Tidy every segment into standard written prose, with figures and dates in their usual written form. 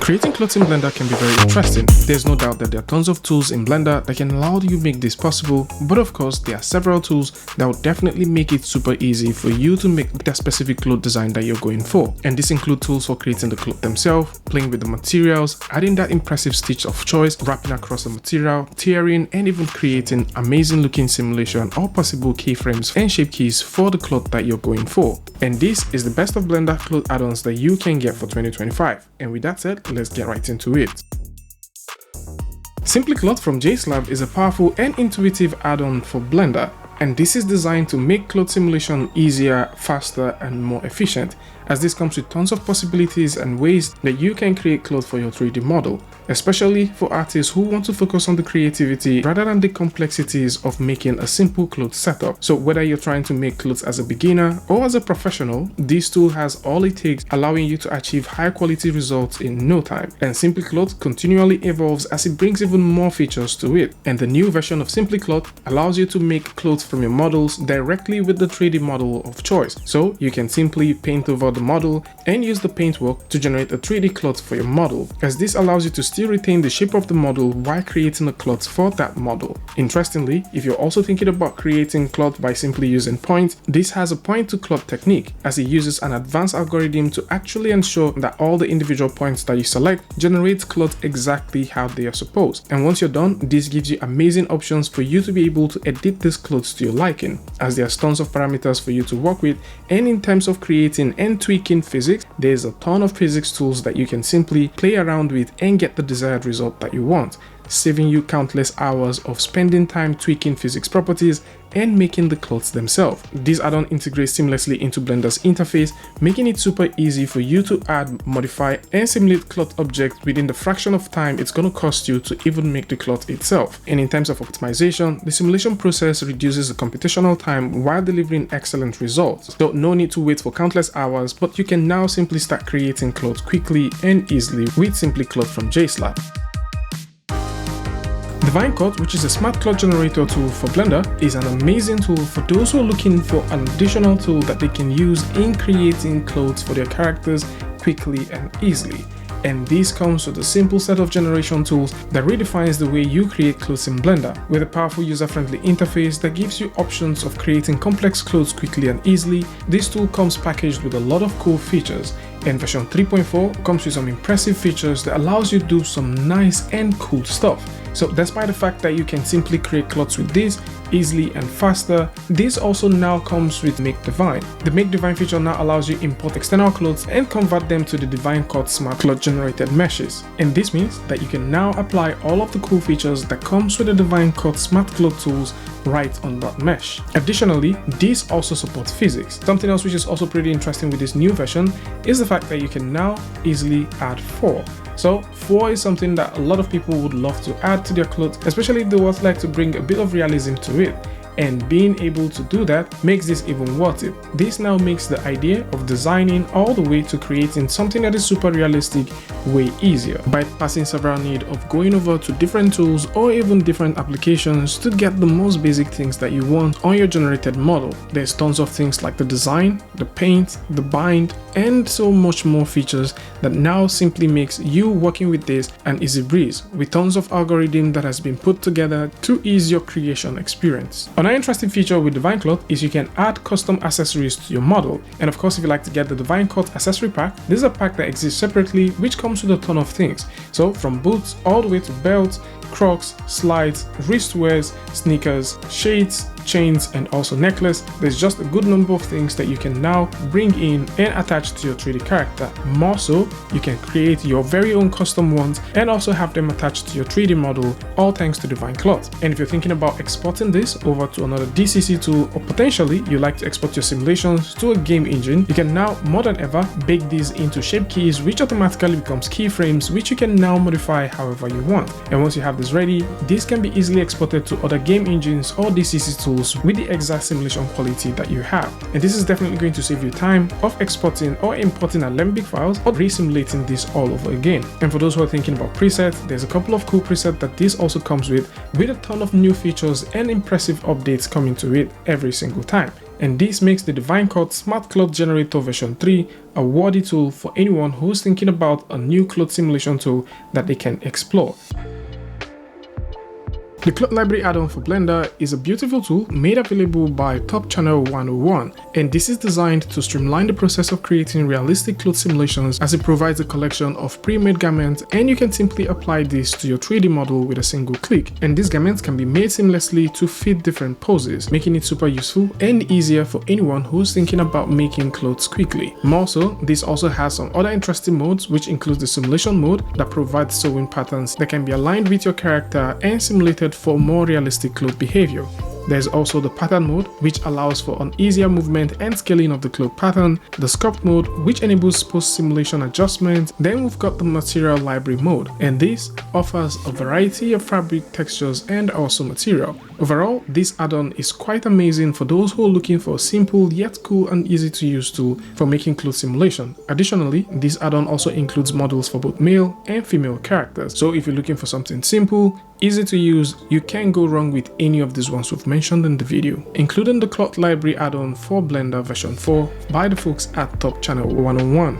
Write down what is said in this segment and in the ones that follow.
Creating clothes in Blender can be very interesting. There's no doubt that there are tons of tools in Blender that can allow you make this possible, but of course there are several tools that will definitely make it super easy for you to make that specific cloth design that you're going for. And this includes tools for creating the cloth themselves, playing with the materials, adding that impressive stitch of choice, wrapping across the material, tearing, and even creating amazing looking simulation or possible keyframes and shape keys for the cloth that you're going for. And this is the best of Blender cloth add-ons that you can get for 2025. And with that said, let's get right into it. Simply Cloth from JSlab is a powerful and intuitive add-on for Blender, and this is designed to make cloth simulation easier, faster, and more efficient, as this comes with tons of possibilities and ways that you can create cloth for your 3D model, especially for artists who want to focus on the creativity rather than the complexities of making a simple cloth setup. So whether you're trying to make clothes as a beginner or as a professional, this tool has all it takes, allowing you to achieve high quality results in no time. And Simply Cloth continually evolves as it brings even more features to it. And the new version of Simply Cloth allows you to make clothes from your models directly with the 3D model of choice. So you can simply paint over the model and use the paintwork to generate a 3D cloth for your model, as this allows you to still retain the shape of the model while creating a cloth for that model. Interestingly, if you're also thinking about creating cloth by simply using points, this has a point to cloth technique, as it uses an advanced algorithm to actually ensure that all the individual points that you select generate cloth exactly how they are supposed. And once you're done, this gives you amazing options for you to be able to edit these clothes to your liking, as there are tons of parameters for you to work with. And in terms of creating and tweaking physics, there's a ton of physics tools that you can simply play around with and get the desired result that you want, saving you countless hours of spending time tweaking physics properties and making the clothes themselves. This add-on integrates seamlessly into Blender's interface, making it super easy for you to add, modify, and simulate cloth objects within the fraction of time it's going to cost you to even make the cloth itself. And in terms of optimization, the simulation process reduces the computational time while delivering excellent results. So no need to wait for countless hours, but you can now simply start creating clothes quickly and easily with Simply Cloth from JSlab. Divine Cut, which is a smart cloth generator tool for Blender, is an amazing tool for those who are looking for an additional tool that they can use in creating clothes for their characters quickly and easily. And this comes with a simple set of generation tools that redefines the way you create clothes in Blender, with a powerful user-friendly interface that gives you options of creating complex clothes quickly and easily. This tool comes packaged with a lot of cool features, and version 3.4 comes with some impressive features that allows you to do some nice and cool stuff. So despite the fact that you can simply create clothes with this easily and faster, this also now comes with Make Divine. The Make Divine feature now allows you to import external clothes and convert them to the Divine Cut smart cloth generated meshes. And this means that you can now apply all of the cool features that comes with the Divine Cut smart cloth tools right on that mesh. Additionally, this also supports physics. Something else which is also pretty interesting with this new version is the fact that you can now easily add 4. So 4 is something that a lot of people would love to add to their clothes, especially if they would like to bring a bit of realism to it. And being able to do that makes this even worth it. This now makes the idea of designing all the way to creating something that is super realistic way easier, bypassing several need of going over to different tools or even different applications to get the most basic things that you want on your generated model. There's tons of things like the design, the paint, the bind, and so much more features that now simply makes you working with this an easy breeze, with tons of algorithm that has been put together to ease your creation experience. Another interesting feature with Divine Cloth is you can add custom accessories to your model. And of course, if you like to get the Divine Cut accessory pack, this is a pack that exists separately, which comes with a ton of things. So from boots all the way to belts, Crocs, slides, wristwears, sneakers, shades, chains, and also necklace. There's just a good number of things that you can now bring in and attach to your 3D character. More so, you can create your very own custom ones and also have them attached to your 3D model, all thanks to Divine Cloth. And if you're thinking about exporting this over to another DCC tool, or potentially you like to export your simulations to a game engine, you can now more than ever bake these into shape keys, which automatically becomes keyframes, which you can now modify however you want. And once you have this ready, this can be easily exported to other game engines or DCC tools with the exact simulation quality that you have. And this is definitely going to save you time of exporting or importing Alembic files or resimulating this all over again. And for those who are thinking about presets, there's a couple of cool presets that this also comes with a ton of new features and impressive updates coming to it every single time. and this makes the Divine Cut Smart Cloth Generator version 3 a worthy tool for anyone who's thinking about a new cloth simulation tool that they can explore. The Cloth Library add-on for Blender is a beautiful tool made available by Top Channel 101, and this is designed to streamline the process of creating realistic cloth simulations, as it provides a collection of pre-made garments, and you can simply apply this to your 3D model with a single click. And these garments can be made seamlessly to fit different poses, making it super useful and easier for anyone who's thinking about making clothes quickly. More so, this also has some other interesting modes, which includes the simulation mode that provides sewing patterns that can be aligned with your character and simulated for more realistic cloth behavior. There's also the pattern mode, which allows for an easier movement and scaling of the cloth pattern, the sculpt mode, which enables post-simulation adjustments. Then we've got the material library mode, and this offers a variety of fabric textures and also material. Overall, this add-on is quite amazing for those who are looking for a simple yet cool and easy to use tool for making cloth simulation. Additionally, this add-on also includes models for both male and female characters. So if you're looking for something simple, easy to use, you can't go wrong with any of these ones we've mentioned in the video, including the Cloth Library add-on for Blender version 4 by the folks at Top Channel 101.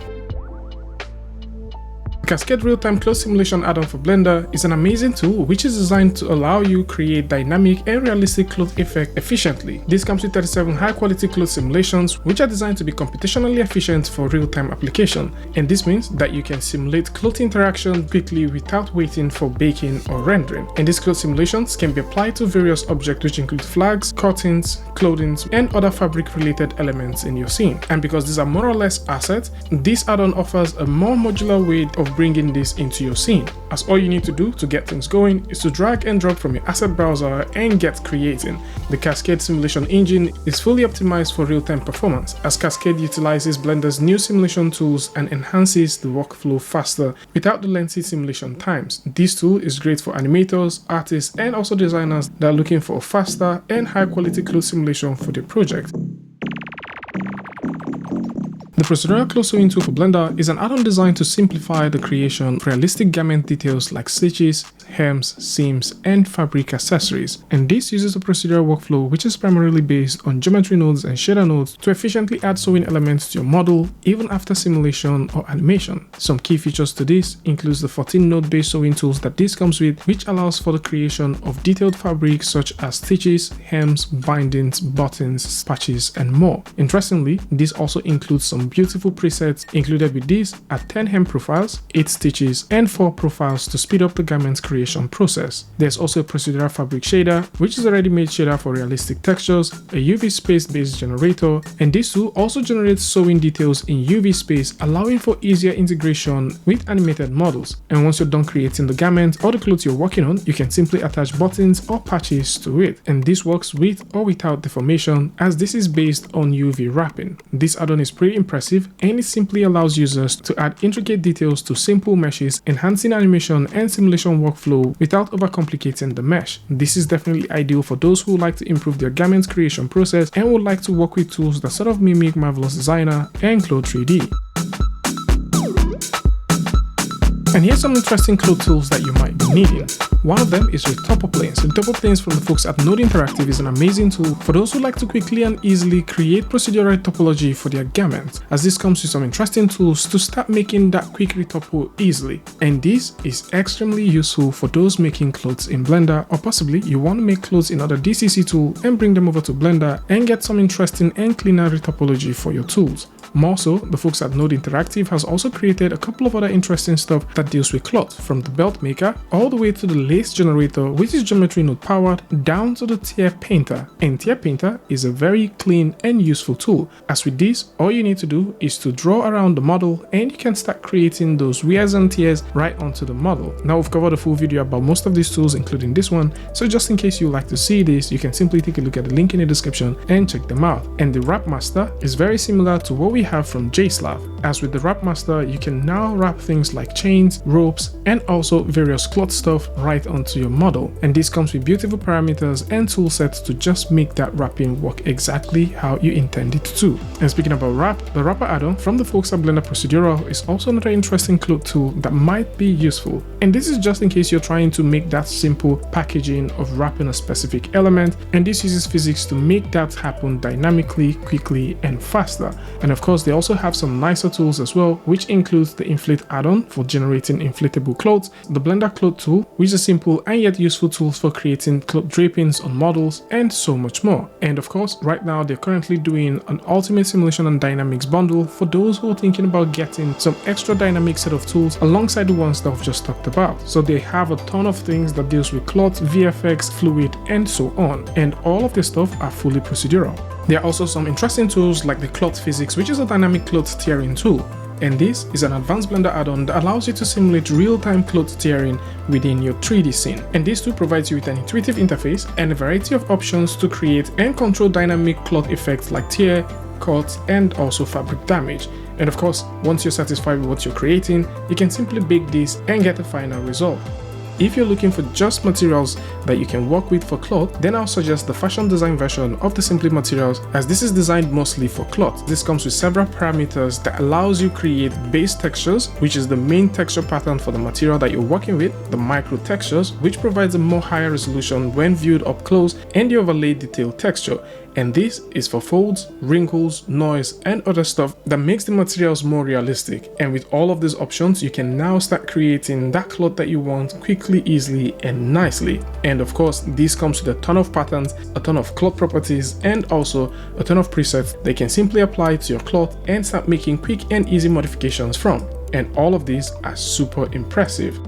Cascade Real-Time Cloth Simulation add-on for Blender is an amazing tool which is designed to allow you to create dynamic and realistic cloth effects efficiently. This comes with 37 high-quality cloth simulations which are designed to be computationally efficient for real-time application, and this means that you can simulate cloth interaction quickly without waiting for baking or rendering. And these cloth simulations can be applied to various objects, which include flags, curtains, clothing, and other fabric-related elements in your scene. And because these are more or less assets, this add-on offers a more modular way of bringing this into your scene, as all you need to do to get things going is to drag and drop from your asset browser and get creating. The Cascade simulation engine is fully optimized for real-time performance, as Cascade utilizes Blender's new simulation tools and enhances the workflow faster without the lengthy simulation times. This tool is great for animators, artists, and also designers that are looking for a faster and high-quality cloth simulation for their project. The Procedural Cloth Sewing Tool for Blender is an add-on designed to simplify the creation of realistic garment details like stitches, hems, seams, and fabric accessories. And this uses a procedural workflow which is primarily based on geometry nodes and shader nodes to efficiently add sewing elements to your model even after simulation or animation. Some key features to this includes the 14-node based sewing tools that this comes with, which allows for the creation of detailed fabrics such as stitches, hems, bindings, buttons, patches, and more. Interestingly, this also includes some beautiful presets. Included with these are 10 hem profiles, 8 stitches, and 4 profiles to speed up the garment's creation process. There's also a procedural fabric shader, which is a ready-made shader for realistic textures, a UV space-based generator, and this tool also generates sewing details in UV space, allowing for easier integration with animated models. And once you're done creating the garment or the clothes you're working on, you can simply attach buttons or patches to it. And this works with or without deformation, as this is based on UV wrapping. This add-on is pretty impressive, and it simply allows users to add intricate details to simple meshes, enhancing animation and simulation workflow without overcomplicating the mesh. This is definitely ideal for those who like to improve their garment creation process and would like to work with tools that sort of mimic Marvelous Designer and Cloth 3D. And here's some interesting cloth tools that you might be needing. One of them is Retopo Addons. Retopo Addons from the folks at Node Interactive is an amazing tool for those who like to quickly and easily create procedural retopology for their garments, as this comes with some interesting tools to start making that quick retopo easily. And this is extremely useful for those making clothes in Blender, or possibly you want to make clothes in other DCC tool and bring them over to Blender and get some interesting and cleaner retopology for your tools. More so, the folks at Node Interactive has also created a couple of other interesting stuff that deals with cloth, from the belt maker all the way to the lace generator, which is geometry node powered, down to the tier painter. And tier painter is a very clean and useful tool, as with this all you need to do is to draw around the model and you can start creating those wears and tears right onto the model. Now we've covered a full video about most of these tools, including this one, so just in case you like to see this, you can simply take a look at the link in the description and check them out. And the Wrap Master is very similar to what we we have from JSlav. As with the Wrap Master, you can now wrap things like chains, ropes, and also various cloth stuff right onto your model. And this comes with beautiful parameters and tool sets to just make that wrapping work exactly how you intend it to. And speaking about wrap, the Retopo Addon from the folks at Blender Procedural is also another interesting cloth tool that might be useful. And this is just in case you're trying to make that simple packaging of wrapping a specific element, and this uses physics to make that happen dynamically, quickly, and faster. And of course, they also have some nicer tools as well, which includes the Inflate add-on for generating inflatable clothes, the Blender Cloth tool, which is a simple and yet useful tool for creating cloth drapings on models, and so much more. And of course, right now they're currently doing an Ultimate Simulation and Dynamics bundle for those who are thinking about getting some extra dynamic set of tools alongside the ones that I've just talked about. So they have a ton of things that deals with cloth, VFX, fluid, and so on. And all of this stuff are fully procedural. There are also some interesting tools like the Cloth Physics, which is a dynamic cloth tearing tool. And this is an advanced Blender add-on that allows you to simulate real-time cloth tearing within your 3D scene. And this tool provides you with an intuitive interface and a variety of options to create and control dynamic cloth effects like tear, cut, and also fabric damage. And of course, once you're satisfied with what you're creating, you can simply bake this and get a final result. If you're looking for just materials that you can work with for cloth, then I'll suggest the fashion design version of the Simply materials, as this is designed mostly for cloth. This comes with several parameters that allows you create base textures, which is the main texture pattern for the material that you're working with, the micro textures, which provides a more higher resolution when viewed up close, and the overlay detail texture. And this is for folds, wrinkles, noise, and other stuff that makes the materials more realistic. And with all of these options, you can now start creating that cloth that you want quickly, easily, and nicely. And of course, this comes with a ton of patterns, a ton of cloth properties, and also a ton of presets that you can simply apply to your cloth and start making quick and easy modifications from. And all of these are super impressive.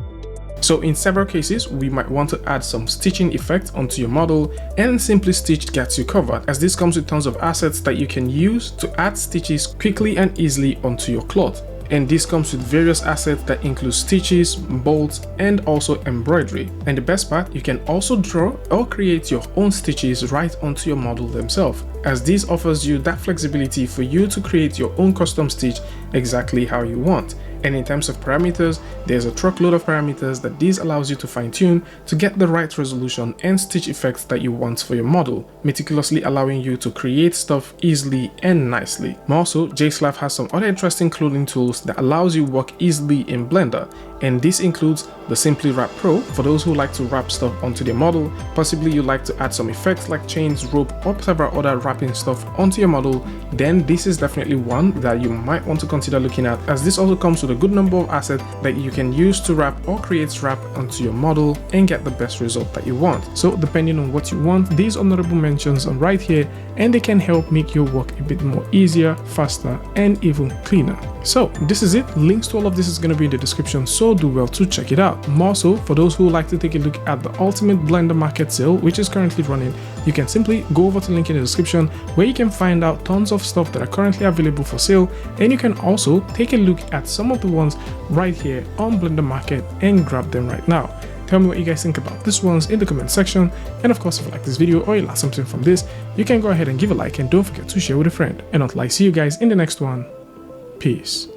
So in several cases, we might want to add some stitching effect onto your model, and Simply Stitched gets you covered, as this comes with tons of assets that you can use to add stitches quickly and easily onto your cloth. And this comes with various assets that include stitches, bolts, and also embroidery. And the best part, you can also draw or create your own stitches right onto your model themselves, as this offers you that flexibility for you to create your own custom stitch exactly how you want. And in terms of parameters, there's a truckload of parameters that this allows you to fine-tune to get the right resolution and stitch effects that you want for your model, meticulously allowing you to create stuff easily and nicely. Also, JSlav has some other interesting clothing tools that allows you work easily in Blender, and this includes the Simply Wrap Pro for those who like to wrap stuff onto their model. Possibly you like to add some effects like chains, rope, or several other wrapping stuff onto your model, then this is definitely one that you might want to consider looking at, as this also comes with a good number of assets that you can use to wrap or create wrap onto your model and get the best result that you want. So depending on what you want, these honorable mentions are right here, and they can help make your work a bit more easier, faster, and even cleaner. So this is it. Links to all of this is going to be in the description, so do well to check it out. More so, for those who like to take a look at the Ultimate Blender Market Sale, which is currently running, you can simply go over to the link in the description where you can find out tons of stuff that are currently available for sale, and you can also take a look at some of the ones right here on Blender Market and grab them right now. Tell me what you guys think about these ones in the comment section, and of course if you like this video or you learned something from this, you can go ahead and give a like, and don't forget to share with a friend. And until I see you guys in the next one, peace.